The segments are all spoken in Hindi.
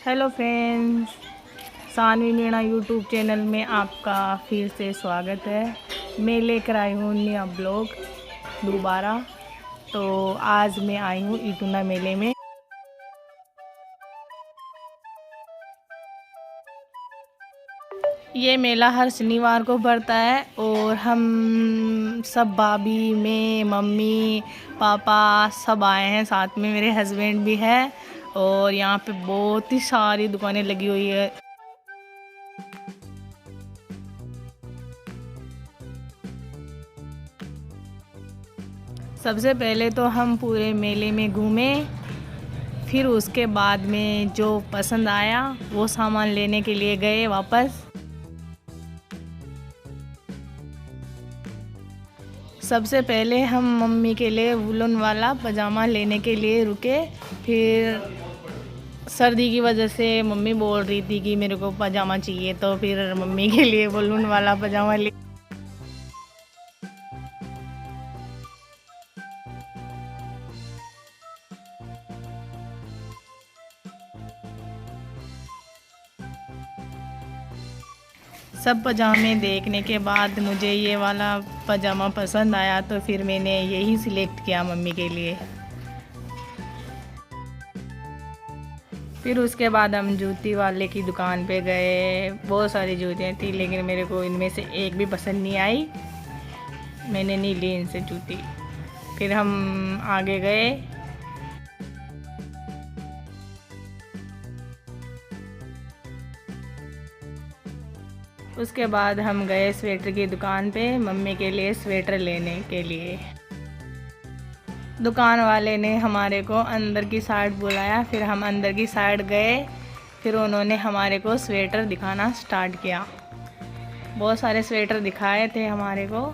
Hello friends, Sanvi Meena YouTube channel में आपका फिर से स्वागत है। मैं लेकर आई हूँ नया ब्लॉग दोबारा। तो आज मैं आई हूँ इटूना मेले में। ये मेला हर शनिवार को पड़ता है और हम सब भाभी मैं मम्मी पापा सब आए हैं, साथ में मेरे हस्बैंड भी है। और यहाँ पे बहुत ही सारी दुकानें लगी हुई है। सबसे पहले तो हम पूरे मेले में घूमे, फिर उसके बाद में जो पसंद आया वो सामान लेने के लिए गए वापस। सबसे पहले हम मम्मी के लिए वुलन वाला पजामा लेने के लिए रुके। फिर सर्दी की वजह से मम्मी बोल रही थी कि मेरे को पजामा चाहिए, तो फिर मम्मी के लिए वुलन वाला पजामा ले। सब पजामे देखने के बाद मुझे ये वाला पजामा पसंद आया, तो फिर मैंने यही सिलेक्ट किया मम्मी के लिए। फिर उसके बाद हम जूती वाले की दुकान पे गए। बहुत सारी जूतियाँ थी लेकिन मेरे को इनमें से एक भी पसंद नहीं आई, मैंने नहीं ली इनसे जूती। फिर हम आगे गए। उसके बाद हम गए स्वेटर की दुकान पे मम्मी के लिए स्वेटर लेने के लिए। दुकान वाले ने हमारे को अंदर की साइड बुलाया, फिर हम अंदर की साइड गए। फिर उन्होंने हमारे को स्वेटर दिखाना स्टार्ट किया। बहुत सारे स्वेटर दिखाए थे हमारे को।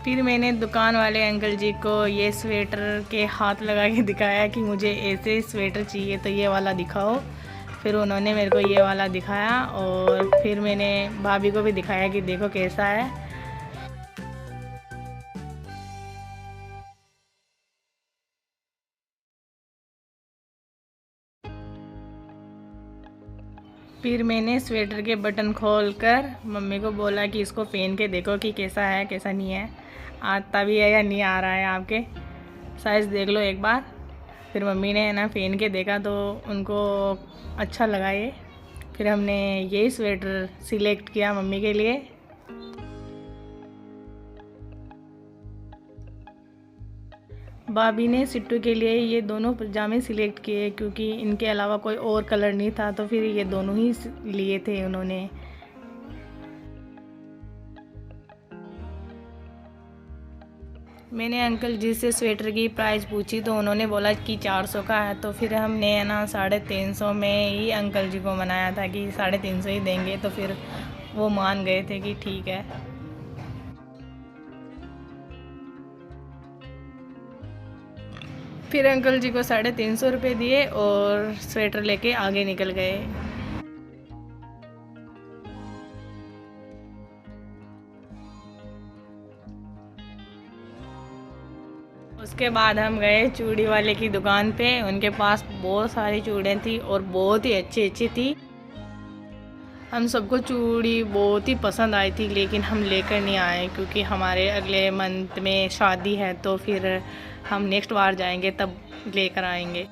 फिर मैंने दुकान वाले अंकल जी को ये स्वेटर के हाथ लगा के दिखाया कि मुझे ऐसे स्वेटर चाहिए, तो ये वाला दिखाओ। फिर उन्होंने मेरे को ये वाला दिखाया और फिर मैंने भाभी को भी दिखाया कि देखो कैसा है। फिर मैंने स्वेटर के बटन खोलकर मम्मी को बोला कि इसको पहन के देखो कि कैसा है कैसा नहीं है, आता भी है या नहीं आ रहा है, आपके साइज़ देख लो एक बार। फिर मम्मी ने ना पहन के देखा तो उनको अच्छा लगा ये। फिर हमने यही स्वेटर सिलेक्ट किया मम्मी के लिए। भाभी ने सिट्टू के लिए ये दोनों पजामे सिलेक्ट किए क्योंकि इनके अलावा कोई और कलर नहीं था, तो फिर ये दोनों ही लिए थे उन्होंने। मैंने अंकल जी से स्वेटर की प्राइस पूछी तो उन्होंने बोला कि 400 का है। तो फिर हमने है ना 350 में ही अंकल जी को मनाया था कि 350 ही देंगे, तो फिर वो मान गए थे कि ठीक है। फिर अंकल जी को 350 रुपये दिए और स्वेटर लेके आगे निकल गए। उसके बाद हम गए चूड़ी वाले की दुकान पे। उनके पास बहुत सारी चूड़ियाँ थी और बहुत ही अच्छी अच्छी थी। हम सबको चूड़ी बहुत ही पसंद आई थी लेकिन हम लेकर नहीं आए क्योंकि हमारे अगले मंथ में शादी है, तो फिर हम नेक्स्ट बार जाएंगे तब लेकर आएंगे।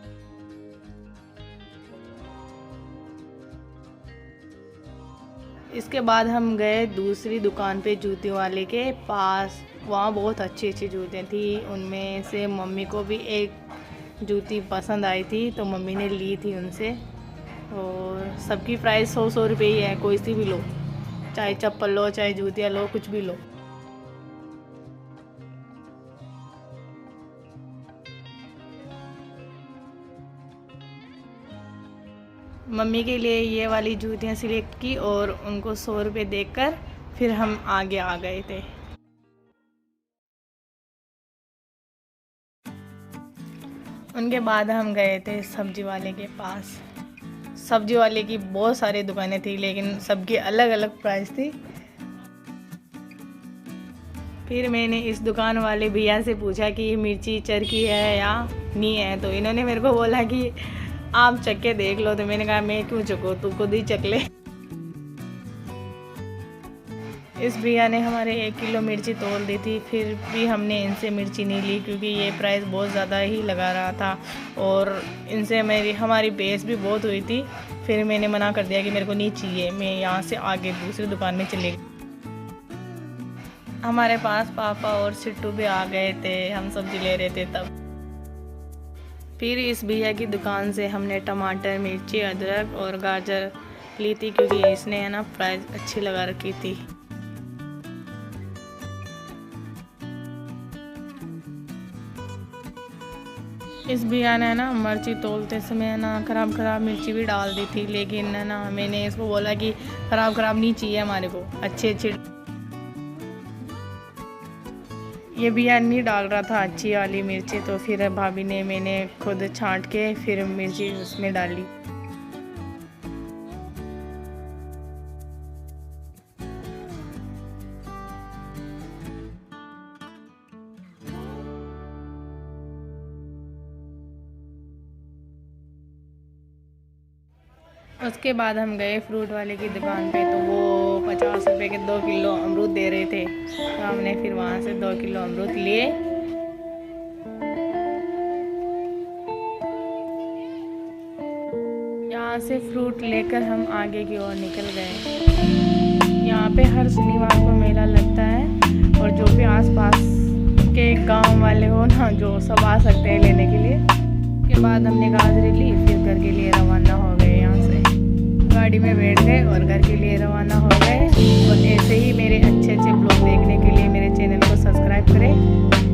इसके बाद हम गए दूसरी दुकान पे जूते वाले के पास। वहाँ बहुत अच्छी अच्छी जूतियाँ थी, उनमें से मम्मी को भी एक जूती पसंद आई थी तो मम्मी ने ली थी उनसे। और सबकी प्राइस 100 रुपये ही है, कोई सी भी लो, चाहे चप्पल लो चाहे जूतियाँ लो, कुछ भी लो। मम्मी के लिए ये वाली जूतियाँ सिलेक्ट की और उनको 100 रुपये देकर फिर हम आगे आ गए थे। उनके बाद हम गए थे सब्जी वाले के पास। सब्जी वाले की बहुत सारी दुकानें थी लेकिन सबकी अलग अलग प्राइस थी। फिर मैंने इस दुकान वाले भैया से पूछा कि ये मिर्ची चरखी है या नहीं है, तो इन्होंने मेरे को बोला कि आप चख के देख लो। तो मैंने कहा मैं क्यों चखूँ, तू खुद ही चख ले। इस भैया ने हमारे 1 किलो मिर्ची तोल दी थी, फिर भी हमने इनसे मिर्ची नहीं ली क्योंकि ये प्राइस बहुत ज़्यादा ही लगा रहा था और इनसे हमारी बेस भी बहुत हुई थी। फिर मैंने मना कर दिया कि मेरे को नहीं चाहिए, मैं यहाँ से आगे दूसरी दुकान में चले गई। हमारे पास पापा और सिट्टू भी आ गए थे, हम सब्जी ले रहे थे तब। फिर इस भैया की दुकान से हमने टमाटर, मिर्ची, अदरक और गाजर ली थी क्योंकि इसने है ना प्राइस अच्छी लगा रखी थी। इस भैया ने ना मिर्ची तोलते समय ना ख़राब मिर्ची भी डाल दी थी, लेकिन है ना मैंने इसको बोला कि ख़राब नहीं चाहिए हमारे को, अच्छे। ये भैया नहीं डाल रहा था अच्छी वाली मिर्ची, तो फिर भाभी ने मैंने खुद छांट के फिर मिर्ची उसमें डाली। उसके बाद हम गए फ्रूट वाले की दुकान पे, तो वो 50 रुपए के 2 किलो अमरूद दे रहे थे, तो हमने फिर वहाँ से 2 किलो अमरूद लिए। यहाँ से फ्रूट लेकर हम आगे की ओर निकल गए। यहाँ पे हर शनिवार को मेला लगता है और जो भी आसपास के गांव वाले हो ना, जो सब आ सकते हैं लेने के लिए। उसके बाद हमने गाजरी ली, फिर घर के लिए रवाना हो गए। यहाँ से गाड़ी में बैठ गए और घर के लिए रवाना हो गए। और ऐसे ही मेरे अच्छे ब्लॉग देखने के लिए मेरे चैनल को सब्सक्राइब करें।